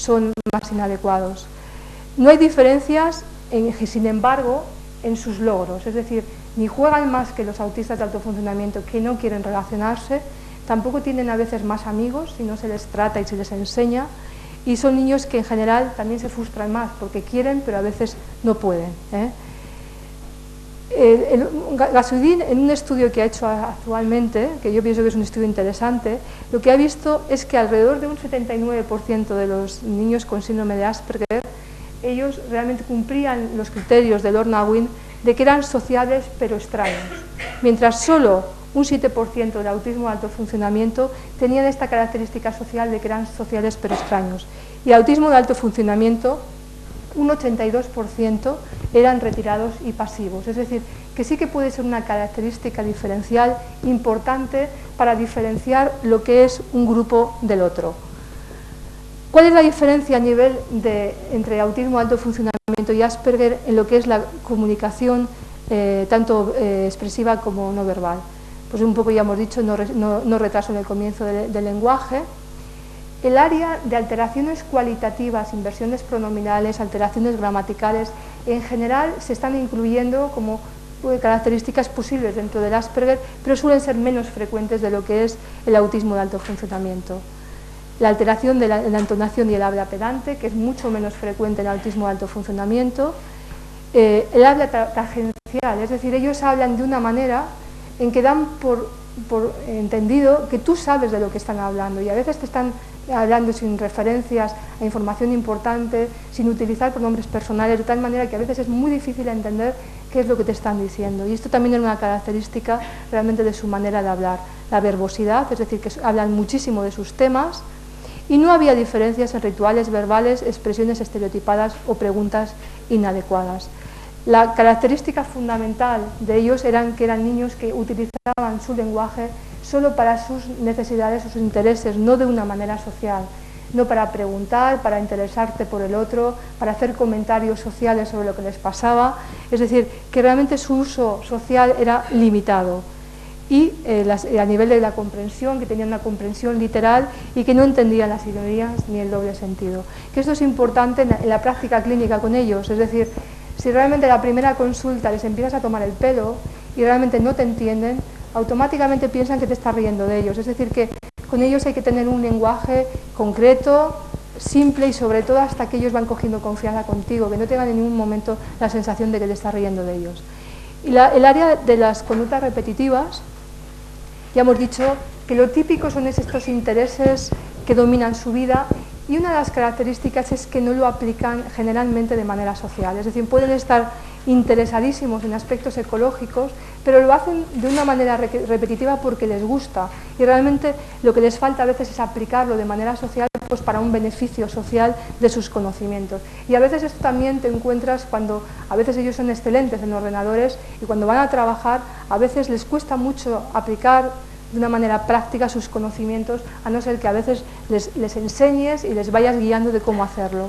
son más inadecuados. No hay diferencias, sin embargo, en sus logros, es decir, ni juegan más que los autistas de alto funcionamiento que no quieren relacionarse, tampoco tienen a veces más amigos si no se les trata y se les enseña, y son niños que en general también se frustran más porque quieren pero a veces no pueden. Gasudin, en un estudio que ha hecho actualmente, que yo pienso que es un estudio interesante, lo que ha visto es que alrededor de un 79% de los niños con síndrome de Asperger, ellos realmente cumplían los criterios de Lorna Wynne de que eran sociables pero extraños, mientras solo un 7% del autismo de alto funcionamiento tenían esta característica social de que eran sociales pero extraños, y el autismo de alto funcionamiento un 82% eran retirados y pasivos, es decir, que sí que puede ser una característica diferencial importante para diferenciar lo que es un grupo del otro. ¿Cuál es la diferencia a nivel entre autismo de alto funcionamiento y Asperger en lo que es la comunicación tanto expresiva como no verbal? Pues un poco ya hemos dicho, no retraso en el comienzo del lenguaje. El área de alteraciones cualitativas, inversiones pronominales, alteraciones gramaticales, en general se están incluyendo como características posibles dentro del Asperger, pero suelen ser menos frecuentes de lo que es el autismo de alto funcionamiento. La alteración de la entonación y el habla pedante, que es mucho menos frecuente en el autismo de alto funcionamiento. El habla tangencial, es decir, ellos hablan de una manera en que dan por entendido que tú sabes de lo que están hablando, y a veces te están hablando sin referencias a información importante, sin utilizar pronombres personales, de tal manera que a veces es muy difícil entender qué es lo que te están diciendo, y esto también es una característica realmente de su manera de hablar. La verbosidad, es decir, que hablan muchísimo de sus temas, y no había diferencias en rituales verbales, expresiones estereotipadas o preguntas inadecuadas. La característica fundamental de ellos eran que eran niños que utilizaban su lenguaje solo para sus necesidades, sus intereses, no de una manera social, no para preguntar, para interesarte por el otro, para hacer comentarios sociales sobre lo que les pasaba, es decir, que realmente su uso social era limitado. Y a nivel de la comprensión, que tenían una comprensión literal y que no entendían las ironías ni el doble sentido. Que esto es importante en la práctica clínica con ellos, es decir, si realmente en la primera consulta les empiezas a tomar el pelo y realmente no te entienden, automáticamente piensan que te estás riendo de ellos, es decir, que con ellos hay que tener un lenguaje concreto, simple y sobre todo hasta que ellos van cogiendo confianza contigo, que no tengan en ningún momento la sensación de que te estás riendo de ellos. Y el área de las conductas repetitivas, ya hemos dicho que lo típico son estos intereses que dominan su vida, y una de las características es que no lo aplican generalmente de manera social, es decir, pueden estar interesadísimos en aspectos ecológicos, pero lo hacen de una manera repetitiva porque les gusta, y realmente lo que les falta a veces es aplicarlo de manera social, pues para un beneficio social de sus conocimientos. Y a veces esto también te encuentras cuando a veces ellos son excelentes en ordenadores y cuando van a trabajar a veces les cuesta mucho aplicar de una manera práctica sus conocimientos, a no ser que a veces les enseñes y les vayas guiando de cómo hacerlo.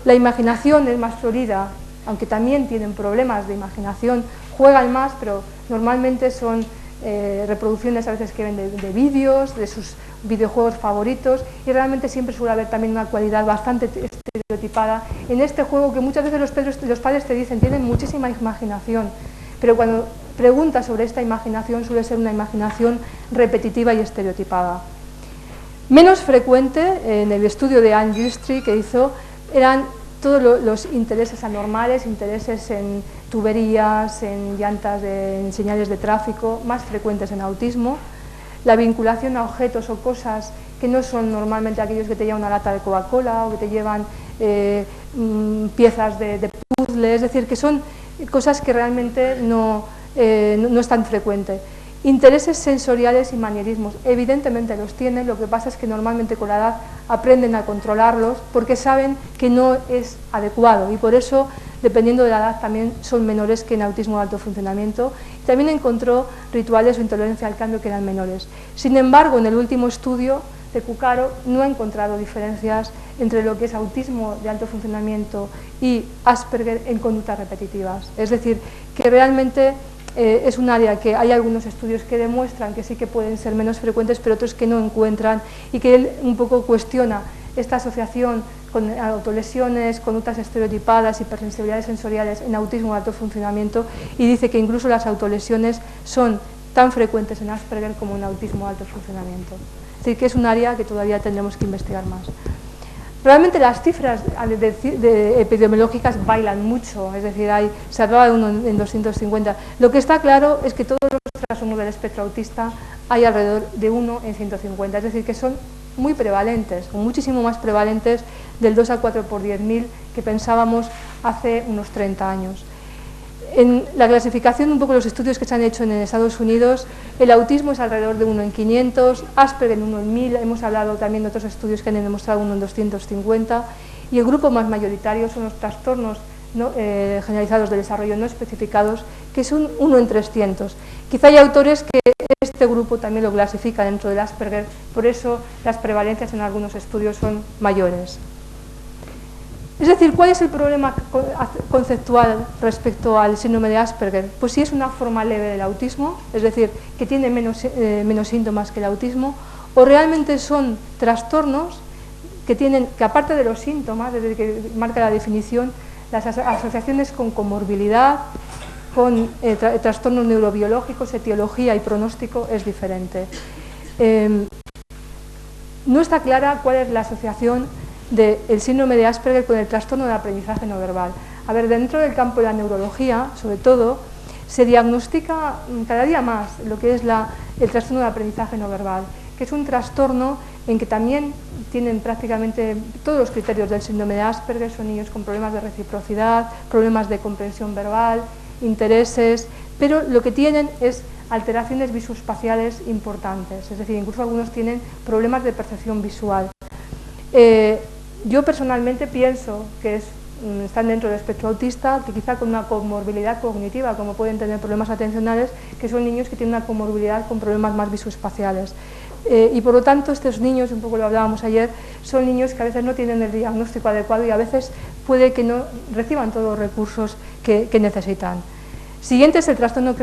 La imaginación es más florida, aunque también tienen problemas de imaginación, juegan más, pero normalmente son reproducciones a veces que ven de vídeos, de sus videojuegos favoritos, y realmente siempre suele haber también una cualidad bastante estereotipada en este juego, que muchas veces los padres te dicen tienen muchísima imaginación, pero cuando preguntas sobre esta imaginación suele ser una imaginación repetitiva y estereotipada. Menos frecuente en el estudio de Anne Gilstree que hizo eran todos los intereses anormales, intereses en tuberías, en llantas, en señales de tráfico, más frecuentes en autismo. La vinculación a objetos o cosas que no son normalmente aquellos que te llevan una lata de Coca-Cola o que te llevan piezas de puzzle, es decir, que son cosas que realmente no es tan frecuente. Intereses sensoriales y manierismos, evidentemente los tienen, lo que pasa es que normalmente con la edad aprenden a controlarlos porque saben que no es adecuado, y por eso, dependiendo de la edad, también son menores que en autismo de alto funcionamiento. También encontró rituales o intolerancia al cambio que eran menores. Sin embargo, en el último estudio de Cuccaro no ha encontrado diferencias entre lo que es autismo de alto funcionamiento y Asperger en conductas repetitivas. Es decir, que realmente es un área que hay algunos estudios que demuestran que sí que pueden ser menos frecuentes, pero otros que no encuentran, y que él un poco cuestiona esta asociación con autolesiones, conductas estereotipadas, hipersensibilidades sensoriales en autismo de alto funcionamiento, y dice que incluso las autolesiones son tan frecuentes en Asperger como en autismo de alto funcionamiento. Es decir, que es un área que todavía tendremos que investigar más. Realmente las cifras epidemiológicas bailan mucho, es decir, se hablaba de 1 en 250. Lo que está claro es que todos los trastornos del espectro autista hay alrededor de 1 en 150, es decir, que son muy prevalentes, o muchísimo más prevalentes del 2 a 4 por 10.000 que pensábamos hace unos 30 años. En la clasificación, un poco los estudios que se han hecho en Estados Unidos, el autismo es alrededor de 1 en 500, Asperger en 1 en 1000, hemos hablado también de otros estudios que han demostrado 1 en 250, y el grupo más mayoritario son los trastornos generalizados de desarrollo no especificados, que son 1 en 300. Quizá hay autores que este grupo también lo clasifica dentro del Asperger, por eso las prevalencias en algunos estudios son mayores. Es decir, ¿cuál es el problema conceptual respecto al síndrome de Asperger? Pues si es una forma leve del autismo, es decir, que tiene menos síntomas que el autismo, o realmente son trastornos que aparte de los síntomas, desde que marca la definición, las asociaciones con comorbilidad, con trastornos neurobiológicos, etiología y pronóstico es diferente. No está clara cuál es la asociación del síndrome de Asperger con el trastorno del aprendizaje no verbal. A ver, dentro del campo de la neurología, sobre todo, se diagnostica cada día más lo que es el trastorno del aprendizaje no verbal, que es un trastorno en que también tienen prácticamente todos los criterios del síndrome de Asperger, son niños con problemas de reciprocidad, problemas de comprensión verbal, intereses, pero lo que tienen es alteraciones visoespaciales importantes, es decir, incluso algunos tienen problemas de percepción visual. Yo personalmente pienso que están dentro del espectro autista, que quizá con una comorbilidad cognitiva, como pueden tener problemas atencionales, que son niños que tienen una comorbilidad con problemas más visoespaciales. Y por lo tanto estos niños, un poco lo hablábamos ayer, son niños que a veces no tienen el diagnóstico adecuado y a veces puede que no reciban todos los recursos que necesitan. Siguiente es el trastorno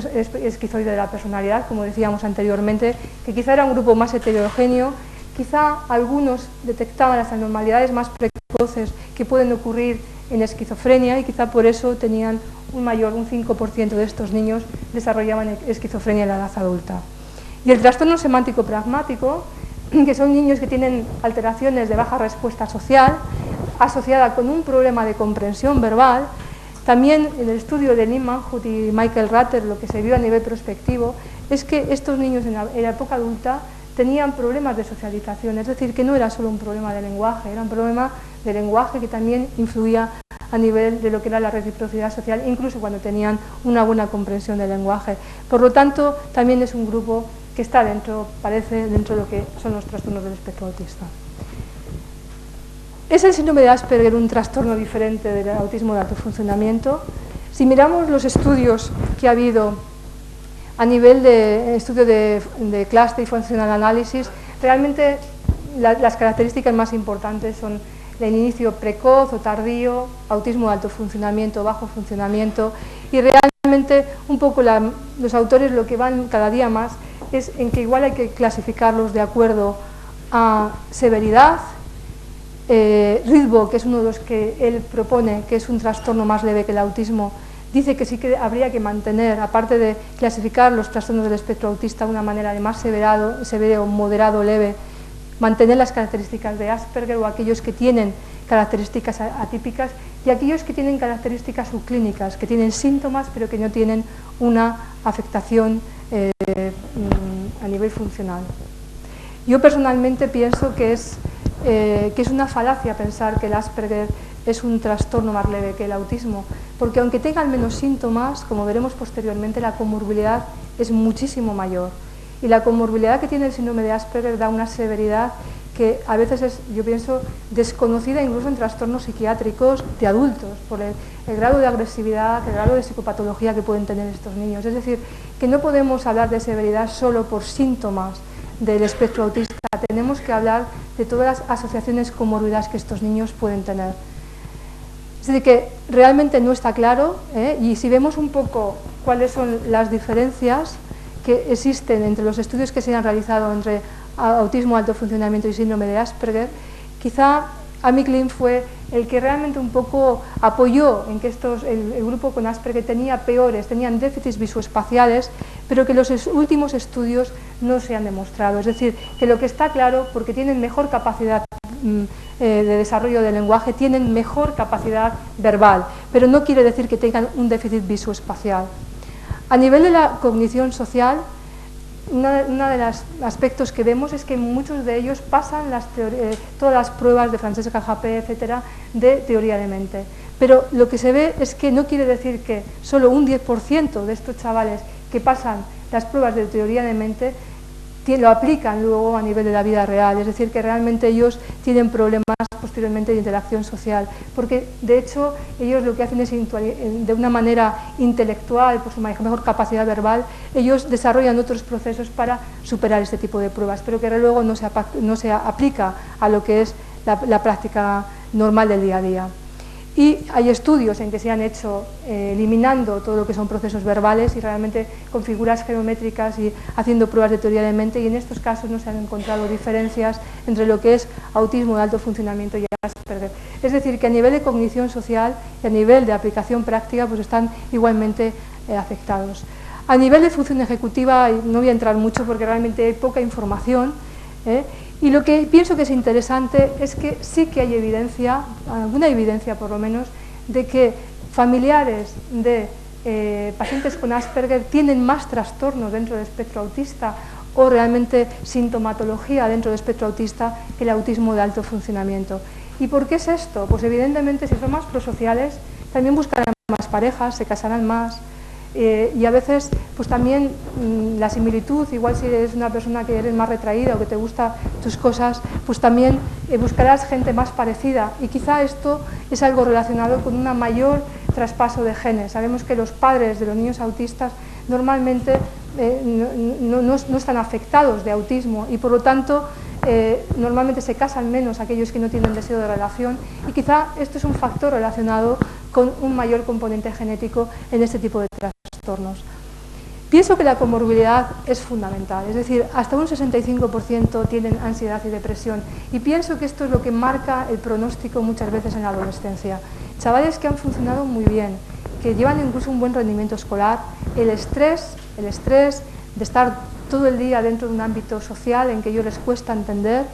esquizoide de la personalidad, como decíamos anteriormente, que quizá era un grupo más heterogéneo. Quizá algunos detectaban las anormalidades más precoces que pueden ocurrir en esquizofrenia y quizá por eso tenían un 5% de estos niños desarrollaban esquizofrenia en la edad adulta. Y el trastorno semántico pragmático, que son niños que tienen alteraciones de baja respuesta social asociada con un problema de comprensión verbal. También en el estudio de Lynn Manhut y Michael Ratter lo que se vio a nivel prospectivo es que estos niños en la época adulta tenían problemas de socialización, es decir, que no era solo un problema de lenguaje, era un problema de lenguaje que también influía a nivel de lo que era la reciprocidad social, incluso cuando tenían una buena comprensión del lenguaje. Por lo tanto, también es un grupo que está parece dentro de lo que son los trastornos del espectro autista. ¿Es el síndrome de Asperger un trastorno diferente del autismo de alto funcionamiento? Si miramos los estudios que ha habido a nivel de estudio de cluster y functional analysis, realmente las características más importantes son el inicio precoz o tardío, autismo de alto funcionamiento, bajo funcionamiento, y realmente un poco los autores lo que van cada día más es en que igual hay que clasificarlos de acuerdo a severidad. Ridbo, que es uno de los que él propone, que es un trastorno más leve que el autismo, dice que sí que habría que mantener, aparte de clasificar los trastornos del espectro autista de una manera de más severo, moderado, leve, mantener las características de Asperger o aquellos que tienen características atípicas y aquellos que tienen características subclínicas, que tienen síntomas pero que no tienen una afectación a nivel funcional. Yo personalmente pienso que es una falacia pensar que el Asperger es un trastorno más leve que el autismo, porque aunque tengan menos síntomas, como veremos posteriormente, la comorbilidad es muchísimo mayor. Y la comorbilidad que tiene el síndrome de Asperger da una severidad que a veces es, yo pienso, desconocida incluso en trastornos psiquiátricos de adultos, por el grado de agresividad, el grado de psicopatología que pueden tener estos niños. Es decir, que no podemos hablar de severidad solo por síntomas del espectro autista, tenemos que hablar de todas las asociaciones comórbidas que estos niños pueden tener. Es decir, que realmente no está claro, y si vemos un poco cuáles son las diferencias que existen entre los estudios que se han realizado entre autismo, alto funcionamiento y síndrome de Asperger, quizá Amy Klein fue el que realmente un poco apoyó en que el grupo con Asperger tenían déficits visoespaciales, pero que los últimos estudios no se han demostrado. Es decir, que lo que está claro, porque tienen mejor capacidad de desarrollo del lenguaje, tienen mejor capacidad verbal, pero no quiere decir que tengan un déficit visoespacial. A nivel de la cognición social, uno de los aspectos que vemos es que muchos de ellos pasan todas las pruebas de Francesca Jappé, etcétera, de teoría de mente. Pero lo que se ve es que no quiere decir que solo un 10% de estos chavales que pasan las pruebas de teoría de mente lo aplican luego a nivel de la vida real, es decir, que realmente ellos tienen problemas posteriormente de interacción social, porque de hecho ellos lo que hacen es de una manera intelectual, por su mejor capacidad verbal, ellos desarrollan otros procesos para superar este tipo de pruebas, pero que luego no se aplica a lo que es la práctica normal del día a día. Y hay estudios en que se han hecho eliminando todo lo que son procesos verbales y realmente con figuras geométricas y haciendo pruebas de teoría de mente, y en estos casos no se han encontrado diferencias entre lo que es autismo de alto funcionamiento y Asperger. Es decir, que a nivel de cognición social y a nivel de aplicación práctica pues están igualmente afectados. A nivel de función ejecutiva no voy a entrar mucho porque realmente hay poca información, y lo que pienso que es interesante es que sí que hay evidencia, alguna evidencia por lo menos, de que familiares de pacientes con Asperger tienen más trastornos dentro del espectro autista o realmente sintomatología dentro del espectro autista que el autismo de alto funcionamiento. ¿Y por qué es esto? Pues evidentemente si son más prosociales también buscarán más parejas, se casarán más. Y a veces pues también la similitud, igual si eres una persona que eres más retraída o que te gustan tus cosas, pues también buscarás gente más parecida, y quizá esto es algo relacionado con un mayor traspaso de genes. Sabemos que los padres de los niños autistas normalmente no están afectados de autismo y por lo tanto normalmente se casan menos aquellos que no tienen deseo de relación, y quizá esto es un factor relacionado con un mayor componente genético en este tipo de trastornos. Pienso que la comorbilidad es fundamental, es decir, hasta un 65% tienen ansiedad y depresión, y pienso que esto es lo que marca el pronóstico muchas veces en la adolescencia. Chavales que han funcionado muy bien, que llevan incluso un buen rendimiento escolar, el estrés de estar todo el día dentro de un ámbito social en que a ellos les cuesta entender,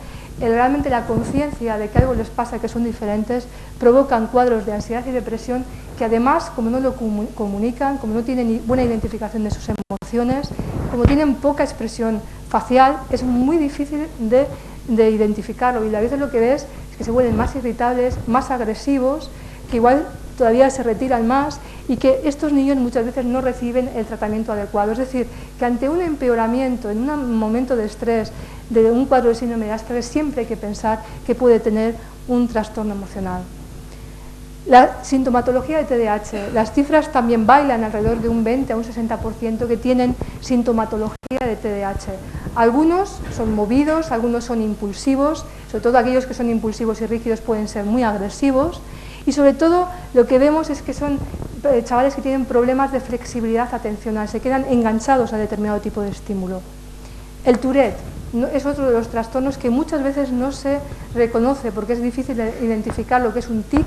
realmente la conciencia de que algo les pasa, que son diferentes, provocan cuadros de ansiedad y depresión que además, como no lo comunican, como no tienen buena identificación de sus emociones, como tienen poca expresión facial, es muy difícil de identificarlo, y a veces lo que ves es que se vuelven más irritables, más agresivos, que igual todavía se retiran más, y que estos niños muchas veces no reciben el tratamiento adecuado. Es decir, que ante un empeoramiento, en un momento de estrés, de un cuadro de síndrome de Asperger, siempre hay que pensar que puede tener un trastorno emocional. La sintomatología de TDAH, las cifras también bailan alrededor de un 20 a un 60% que tienen sintomatología de TDAH. Algunos son movidos, algunos son impulsivos, sobre todo aquellos que son impulsivos y rígidos pueden ser muy agresivos, y sobre todo lo que vemos es que son chavales que tienen problemas de flexibilidad atencional, se quedan enganchados a determinado tipo de estímulo. El Tourette es otro de los trastornos que muchas veces no se reconoce porque es difícil identificar lo que es un tic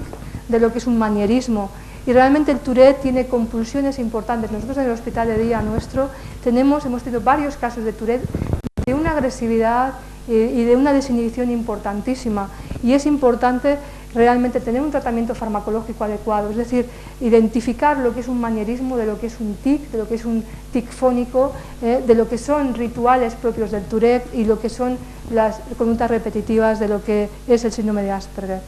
de lo que es un manierismo, y realmente el Tourette tiene compulsiones importantes. Nosotros en el hospital de día nuestro hemos tenido varios casos de Tourette de una agresividad y de una desinhibición importantísima, y es importante realmente tener un tratamiento farmacológico adecuado, es decir, identificar lo que es un manierismo, de lo que es un tic, de lo que es un tic fónico, de lo que son rituales propios del Tourette y lo que son las conductas repetitivas de lo que es el síndrome de Asperger.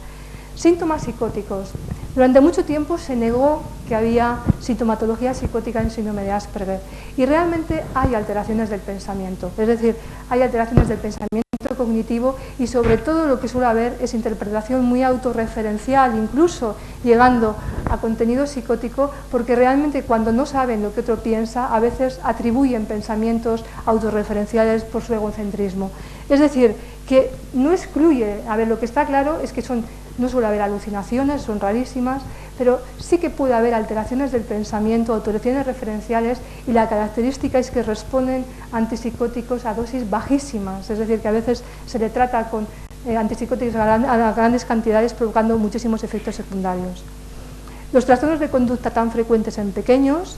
Síntomas psicóticos. Durante mucho tiempo se negó que había sintomatología psicótica en síndrome de Asperger, y realmente hay alteraciones del pensamiento, es decir, hay alteraciones del pensamiento cognitivo, y sobre todo lo que suele haber es interpretación muy autorreferencial, incluso llegando a contenido psicótico, porque realmente cuando no saben lo que otro piensa, a veces atribuyen pensamientos autorreferenciales por su egocentrismo. Es decir, que no excluye, a ver, lo que está claro es que no suele haber alucinaciones, son rarísimas, pero sí que puede haber alteraciones del pensamiento, alteraciones referenciales, y la característica es que responden antipsicóticos a dosis bajísimas, es decir, que a veces se le trata con antipsicóticos a grandes cantidades, provocando muchísimos efectos secundarios. Los trastornos de conducta tan frecuentes en pequeños,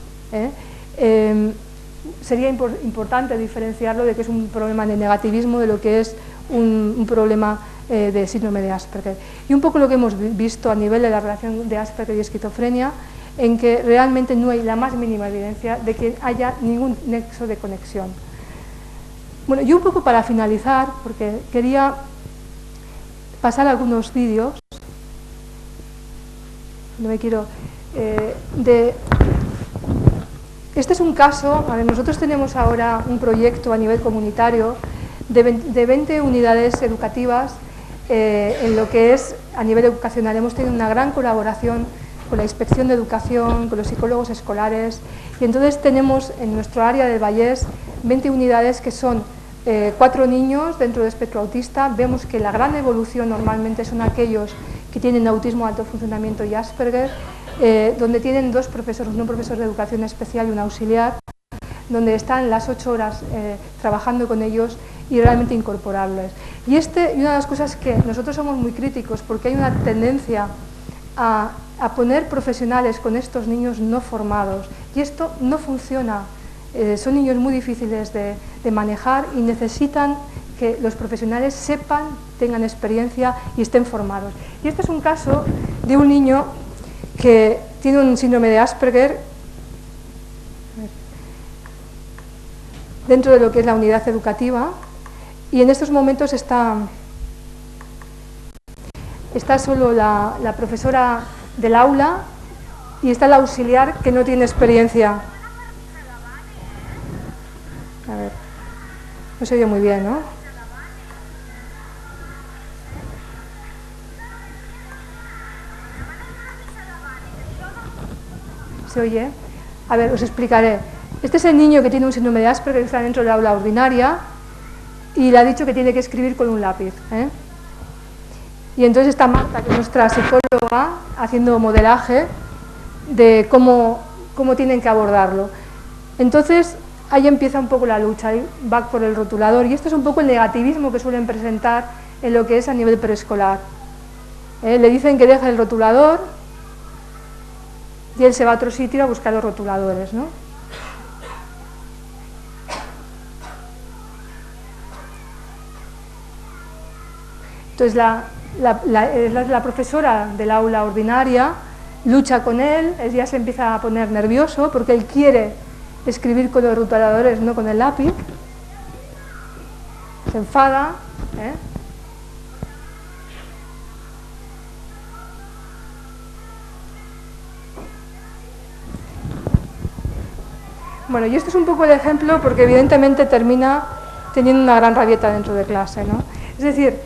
sería importante diferenciarlo de que es un problema de negativismo de lo que es un problema de síndrome de Asperger. Y un poco lo que hemos visto a nivel de la relación de Asperger y esquizofrenia, en que realmente no hay la más mínima evidencia de que haya ningún nexo de conexión. Bueno, y un poco para finalizar, porque quería pasar algunos vídeos, no me quiero... Este es un caso, nosotros tenemos ahora un proyecto a nivel comunitario de 20 unidades educativas en lo que es a nivel educacional. Hemos tenido una gran colaboración con la Inspección de Educación, con los psicólogos escolares, y entonces tenemos en nuestro área del Vallés 20 unidades que son 4 niños dentro del espectro autista. Vemos que la gran evolución normalmente son aquellos que tienen autismo, alto funcionamiento y Asperger, donde tienen 2 profesores, un profesor de educación especial y un auxiliar, donde están las 8 horas trabajando con ellos y realmente incorporarles. Y una de las cosas que nosotros somos muy críticos, porque hay una tendencia a poner profesionales con estos niños no formados, y esto no funciona. Son niños muy difíciles de manejar y necesitan que los profesionales sepan, tengan experiencia y estén formados. Y este es un caso de un niño que tiene un síndrome de Asperger dentro de lo que es la unidad educativa, y en estos momentos está solo la profesora del aula y está el auxiliar que no tiene experiencia. A ver, no se oye muy bien, ¿no? ¿Se oye? A ver, os explicaré. Este es el niño que tiene un síndrome de Asperger, que está dentro del aula ordinaria, y le ha dicho que tiene que escribir con un lápiz, ¿eh? Y entonces está Marta, que es nuestra psicóloga, haciendo modelaje de cómo tienen que abordarlo. Entonces, ahí empieza un poco la lucha, ahí va por el rotulador, y esto es un poco el negativismo que suelen presentar en lo que es a nivel preescolar. Le dicen que deje el rotulador y él se va a otro sitio a buscar los rotuladores, ¿no? Entonces la profesora del aula ordinaria lucha con él ya se empieza a poner nervioso porque él quiere escribir con los rotuladores, no con el lápiz, se enfada, ¿eh? Bueno, y esto es un poco el ejemplo porque evidentemente termina teniendo una gran rabieta dentro de clase, ¿no? Es decir,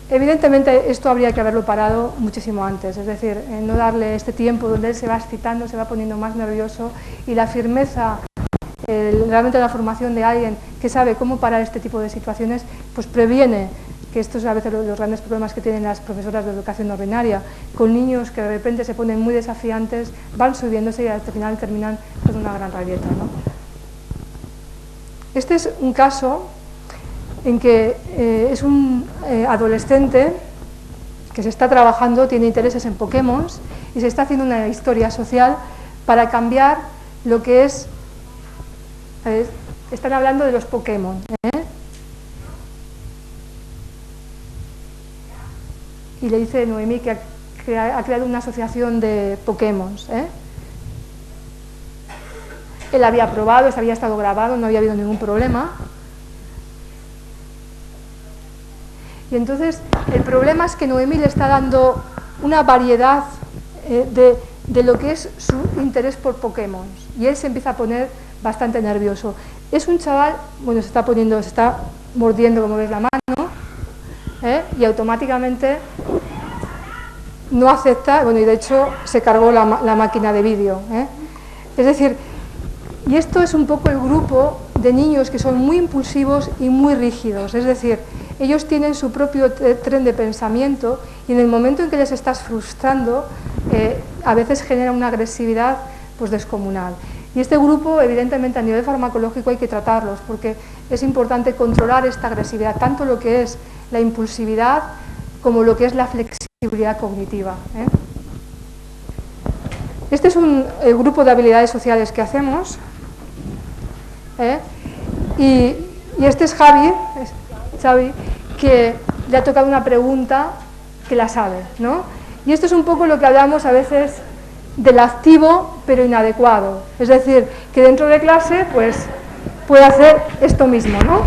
evidentemente esto habría que haberlo parado muchísimo antes, es decir, no darle este tiempo donde él se va excitando, se va poniendo más nervioso, y la firmeza, realmente la formación de alguien que sabe cómo parar este tipo de situaciones, pues previene que estos a veces los grandes problemas que tienen las profesoras de educación ordinaria, con niños que de repente se ponen muy desafiantes, van subiéndose y al final terminan con una gran rabieta, ¿no? Este es un caso en que es un adolescente que se está trabajando, tiene intereses en Pokémon y se está haciendo una historia social para cambiar lo que es, están hablando de los Pokémon, ¿eh? Y le dice Noemí que ha creado una asociación de Pokémon, ¿eh? Él había probado, se había estado grabado, no había habido ningún problema. Y entonces el problema es que Noemí le está dando una variedad de lo que es su interés por Pokémon, y él se empieza a poner bastante nervioso. Es un chaval, bueno, se está mordiendo, como ves, la mano, y automáticamente no acepta, bueno, y de hecho se cargó la máquina de vídeo, ¿eh? Es decir, y esto es un poco el grupo de niños que son muy impulsivos y muy rígidos, es decir, ellos tienen su propio tren de pensamiento, y en el momento en que les estás frustrando, a veces genera una agresividad pues descomunal. Y este grupo, evidentemente, a nivel farmacológico hay que tratarlos, porque es importante controlar esta agresividad, tanto lo que es la impulsividad como lo que es la flexibilidad cognitiva. Este es el grupo de habilidades sociales que hacemos, y este es Xavi, que le ha tocado una pregunta que la sabe, ¿no? Y esto es un poco lo que hablamos a veces del activo pero inadecuado, es decir, que dentro de clase pues puede hacer esto mismo, ¿no?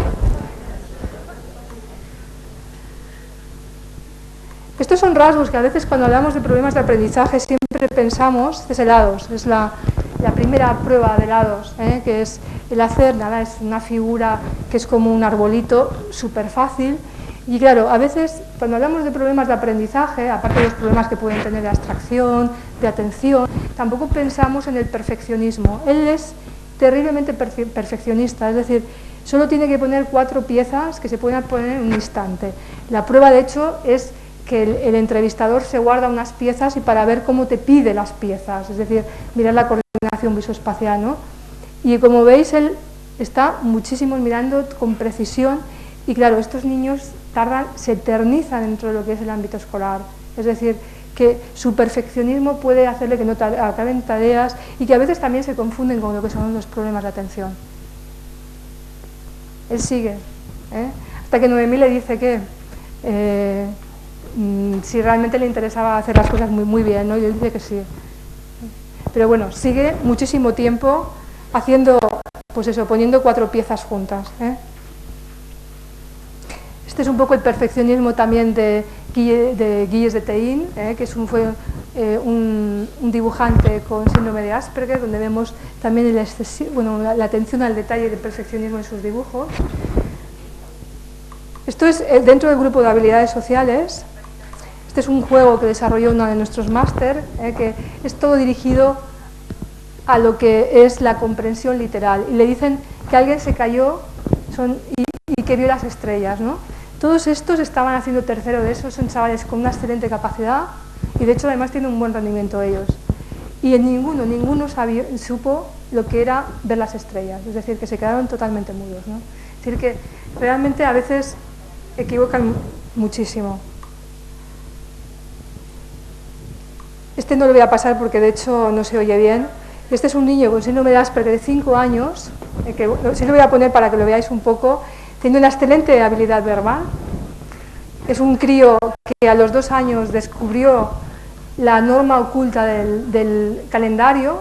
Estos son rasgos que a veces cuando hablamos de problemas de aprendizaje siempre pensamos desde lados, es la primera prueba de lados, que es el hacer, nada, es una figura que es como un arbolito súper fácil. Y claro, a veces cuando hablamos de problemas de aprendizaje, aparte de los problemas que pueden tener de abstracción, de atención, tampoco pensamos en el perfeccionismo. Él es terriblemente perfeccionista, es decir, solo tiene que poner 4 piezas que se pueden poner en un instante. La prueba, de hecho, es que el entrevistador se guarda unas piezas y para ver cómo te pide las piezas, es decir, mirar la coordinación visoespacial, ¿no? Y como veis, él está muchísimo mirando con precisión y claro, estos niños se eternizan dentro de lo que es el ámbito escolar, es decir, que su perfeccionismo puede hacerle que no acaben tareas y que a veces también se confunden con lo que son los problemas de atención. Él sigue, hasta que Noemí le dice que si realmente le interesaba hacer las cosas muy bien, ¿no? Y él dice que sí. Pero bueno, sigue muchísimo tiempo haciendo, pues eso, poniendo 4 piezas juntas. Este es un poco el perfeccionismo también de Gilles de Tein, que fue un dibujante con síndrome de Asperger, donde vemos también la atención al detalle del perfeccionismo en sus dibujos. Esto es dentro del grupo de habilidades sociales. Este es un juego que desarrolló uno de nuestros máster, que es todo dirigido a lo que es la comprensión literal. Y le dicen que alguien se cayó y que vio las estrellas, ¿no? Todos estos estaban haciendo tercero de eso, son chavales con una excelente capacidad y de hecho además tienen un buen rendimiento ellos. Y ninguno supo lo que era ver las estrellas, es decir, que se quedaron totalmente mudos, ¿no? Es decir, que realmente a veces equivocan muchísimo. Este no lo voy a pasar porque de hecho no se oye bien. Este es un niño con síndrome de Asperger de 5 años, que sí lo voy a poner para que lo veáis un poco. Tiene una excelente habilidad verbal. Es un crío que a los 2 años descubrió la norma oculta del calendario,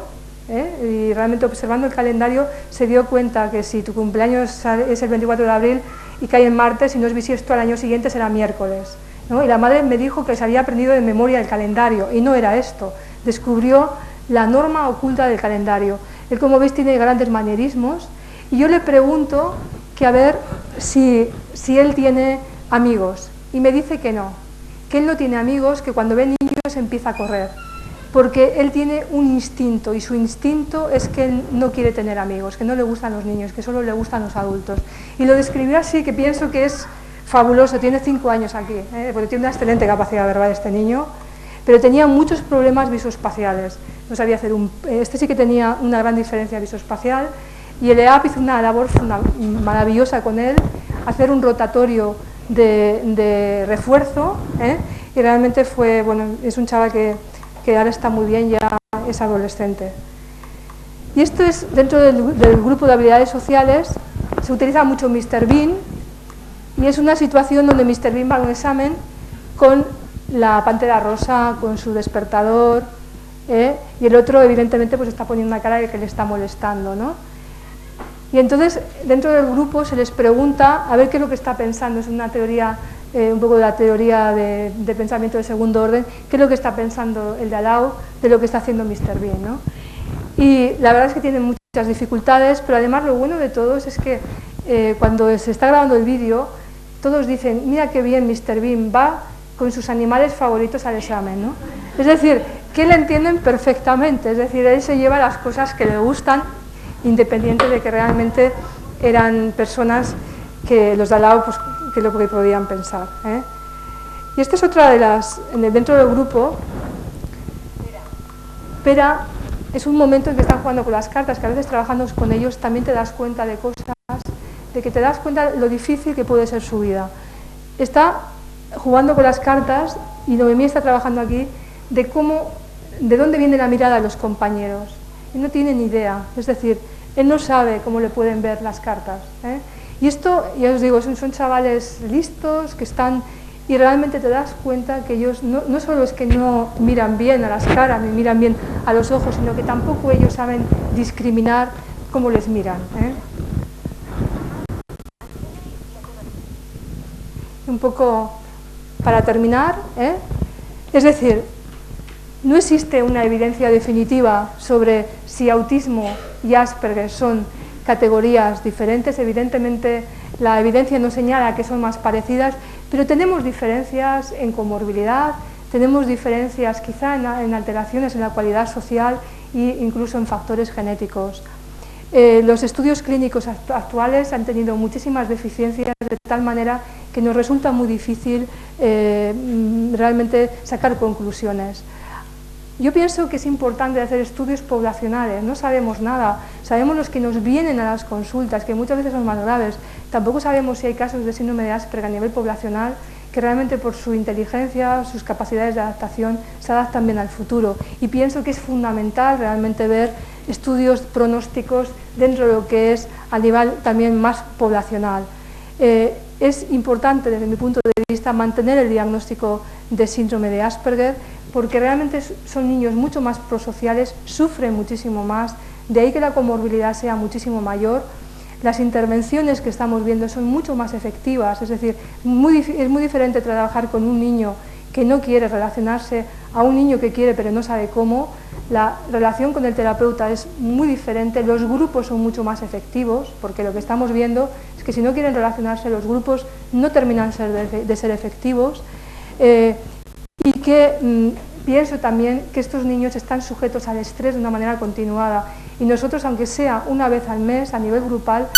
y realmente observando el calendario se dio cuenta que si tu cumpleaños es el 24 de abril y cae en martes y no es bisiesto al año siguiente será miércoles, ¿no? Y la madre me dijo que se había aprendido de memoria el calendario y no era esto, descubrió la norma oculta del calendario. Él, como veis, tiene grandes manierismos y yo le pregunto que a ver si él tiene amigos y me dice que no, que él no tiene amigos, que cuando ve niños empieza a correr, porque él tiene un instinto y su instinto es que él no quiere tener amigos, que no le gustan los niños, que solo le gustan los adultos. Y lo describió así, que pienso que es fabuloso, tiene 5 años aquí, porque tiene una excelente capacidad verbal este niño, pero tenía muchos problemas visoespaciales, no sabía hacer este sí que tenía una gran diferencia visoespacial, y el EAP hizo una labor maravillosa con él, hacer un rotatorio de refuerzo, y realmente fue, bueno, es un chaval que ahora está muy bien, ya es adolescente. Y esto es, dentro del grupo de habilidades sociales, se utiliza mucho Mr. Bean, y es una situación donde Mr. Bean va a un examen con la pantera rosa, con su despertador, y el otro evidentemente pues está poniendo una cara de que le está molestando, ¿no? Y entonces dentro del grupo se les pregunta a ver qué es lo que está pensando, es una teoría, un poco de la teoría de pensamiento de segundo orden, qué es lo que está pensando el de al lado de lo que está haciendo Mr. Bean, ¿no? Y la verdad es que tienen muchas dificultades, pero además lo bueno de todos es que cuando se está grabando el vídeo, todos dicen, mira qué bien Mr. Bean va con sus animales favoritos al examen, ¿no? Es decir, que le entienden perfectamente, es decir, él se lleva las cosas que le gustan, independiente de que realmente eran personas que los de al lado, pues, que lo que podían pensar, Y esta es otra de las, dentro del grupo, Pera, es un momento en que están jugando con las cartas, que a veces trabajando con ellos también te das cuenta de cosas, de que te das cuenta de lo difícil que puede ser su vida. Está jugando con las cartas, y Noemí está trabajando aquí, de dónde viene la mirada de los compañeros. Él no tiene ni idea, es decir, él no sabe cómo le pueden ver las cartas, ¿eh? Y esto, ya os digo, son chavales listos, que están, y realmente te das cuenta que ellos no solo es que no miran bien a las caras, ni miran bien a los ojos, sino que tampoco ellos saben discriminar cómo les miran, ¿eh? Un poco para terminar, ¿eh? Es decir, no existe una evidencia definitiva sobre si autismo y Asperger son categorías diferentes. Evidentemente la evidencia nos señala que son más parecidas, pero tenemos diferencias en comorbilidad, tenemos diferencias quizá en alteraciones en la cualidad social e incluso en factores genéticos. Los estudios clínicos actuales han tenido muchísimas deficiencias, de tal manera que nos resulta muy difícil realmente sacar conclusiones. Yo pienso que es importante hacer estudios poblacionales, no sabemos nada, sabemos los que nos vienen a las consultas, que muchas veces son más graves, tampoco sabemos si hay casos de síndrome de Asperger a nivel poblacional que realmente por su inteligencia, sus capacidades de adaptación, se adaptan bien al futuro. Y pienso que es fundamental realmente ver estudios pronósticos dentro de lo que es a nivel también más poblacional. Es importante, desde mi punto de vista, mantener el diagnóstico de síndrome de Asperger, porque realmente son niños mucho más prosociales, sufren muchísimo más, de ahí que la comorbilidad sea muchísimo mayor. Las intervenciones que estamos viendo son mucho más efectivas, es decir, es muy diferente trabajar con un niño que no quiere relacionarse a un niño que quiere pero no sabe cómo. La relación con el terapeuta es muy diferente, los grupos son mucho más efectivos, porque lo que estamos viendo es que si no quieren relacionarse, los grupos no terminan de ser efectivos, y que pienso también que estos niños están sujetos al estrés de una manera continuada, y nosotros, aunque sea una vez al mes a nivel grupal,